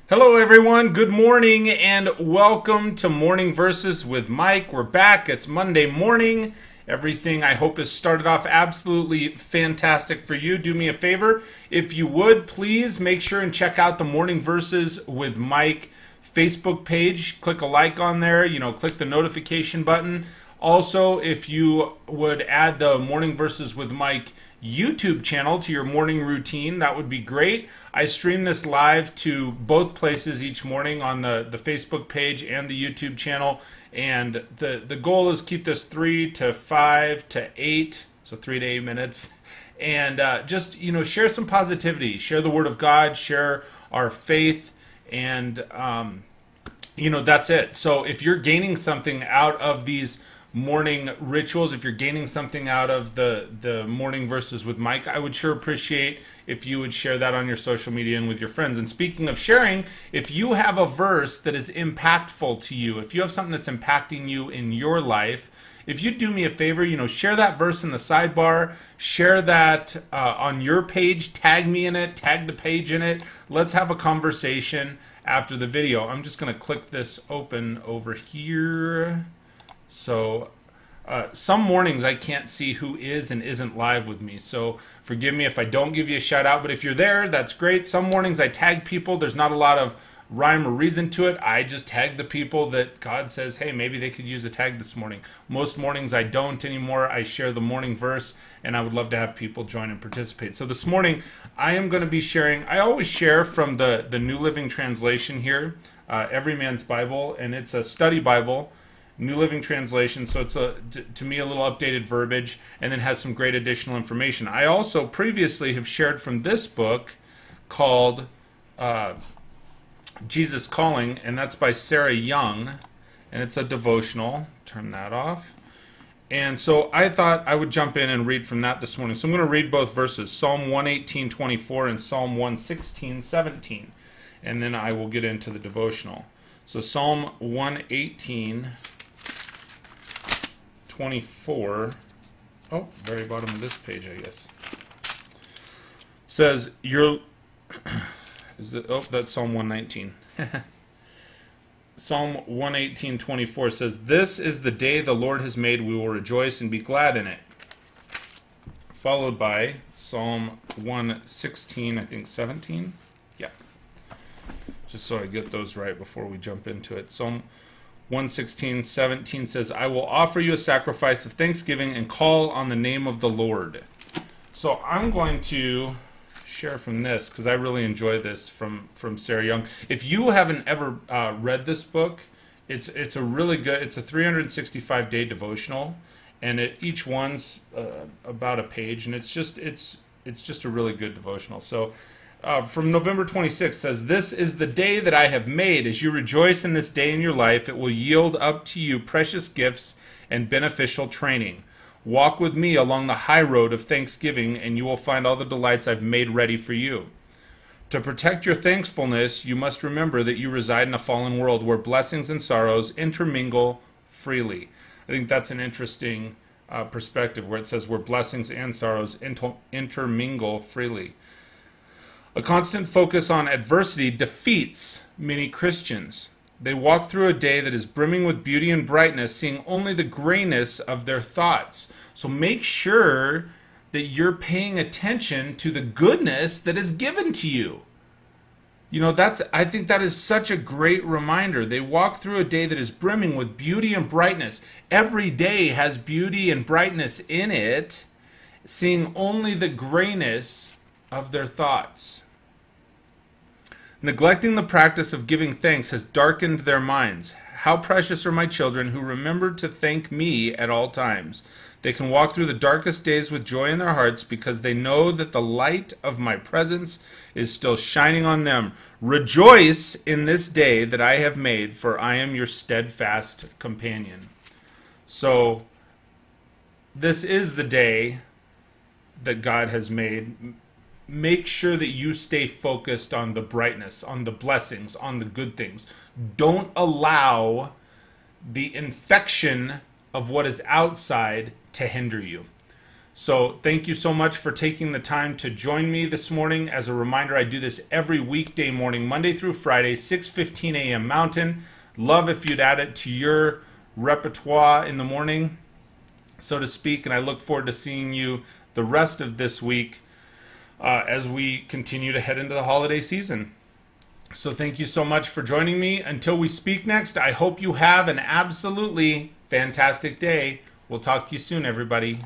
Hello everyone, good morning and welcome to Morning Verses with Mike. We're back, it's Monday morning. Everything I hope has started off absolutely fantastic for you. Do me a favor, if you would, please make sure and check out the Morning Verses with Mike Facebook page. Click a like on there, click the notification button. Also, if you would add the Morning Verses with Mike YouTube channel to your morning routine, that would be great. I stream this live to both places each morning on the Facebook page and the YouTube channel, and the goal is keep this 3 to 5 to 8, so 3 to 8 minutes, and just share some positivity, share the Word of God, share our faith, and that's it. So if you're gaining something out of these morning rituals, if you're gaining something out of the Morning Verses with Mike, I would sure appreciate if you would share that on your social media and with your friends. And speaking of sharing, if you have a verse that is impactful to you, if you have something that's impacting you in your life, if you do me a favor, share that verse in the sidebar, share that on your page, tag me in it, tag the page in it. Let's have a conversation after the video. I'm just going to click this open over here. So some mornings I can't see who is and isn't live with me, so forgive me if I don't give you a shout out, but if you're there, that's great. Some mornings I tag people. There's not a lot of rhyme or reason to it. I just tag the people that God says, hey, maybe they could use a tag this morning. Most mornings I don't anymore. I share the morning verse, and I would love to have people join and participate. So this morning I am going to be sharing, I always share from the New Living Translation here, Every Man's Bible, and it's a study Bible, New Living Translation, so it's to me a little updated verbiage, and then has some great additional information. I also previously have shared from this book called Jesus Calling, and that's by Sarah Young, and it's a devotional. Turn that off. And so I thought I would jump in and read from that this morning. So I'm going to read both verses, Psalm 118:24 and Psalm 116:17, and then I will get into the devotional. So Psalm 118:24, very bottom of this page, I guess, says, that's Psalm 119. Psalm 118:24 says, "This is the day the Lord has made, we will rejoice and be glad in it." Followed by Psalm 116, I think 17. Yeah. Just so I get those right before we jump into it. Psalm 116:17 says, "I will offer you a sacrifice of thanksgiving and call on the name of the Lord." So I'm going to share from this because I really enjoy this from Sarah Young. If you haven't ever read this book, it's a really good, it's a 365-day devotional, and each one's about a page, and it's just a really good devotional. So from November 26th says, "This is the day that I have made. As you rejoice in this day in your life, it will yield up to you precious gifts and beneficial training. Walk with me along the high road of thanksgiving, and you will find all the delights I've made ready for you. To protect your thankfulness, you must remember that you reside in a fallen world where blessings and sorrows intermingle freely." I think that's an interesting perspective, where it says where blessings and sorrows intermingle freely. A constant focus on adversity defeats many Christians. They walk through a day that is brimming with beauty and brightness, seeing only the grayness of their thoughts. So make sure that you're paying attention to the goodness that is given to you. I think that is such a great reminder. They walk through a day that is brimming with beauty and brightness. Every day has beauty and brightness in it, seeing only the grayness of their thoughts. Neglecting the practice of giving thanks has darkened their minds. How precious are my children who remember to thank me at all times. They can walk through the darkest days with joy in their hearts because they know that the light of my presence is still shining on them. Rejoice in this day that I have made, for I am your steadfast companion. So this is the day that God has made. Make sure that you stay focused on the brightness, on the blessings, on the good things. Don't allow the infection of what is outside to hinder you. So thank you so much for taking the time to join me this morning. As a reminder, I do this every weekday morning, Monday through Friday, 6:15 a.m. Mountain. Love if you'd add it to your repertoire in the morning, so to speak. And I look forward to seeing you the rest of this week as we continue to head into the holiday season. So thank you so much for joining me. Until we speak next, I hope you have an absolutely fantastic day. We'll talk to you soon, everybody.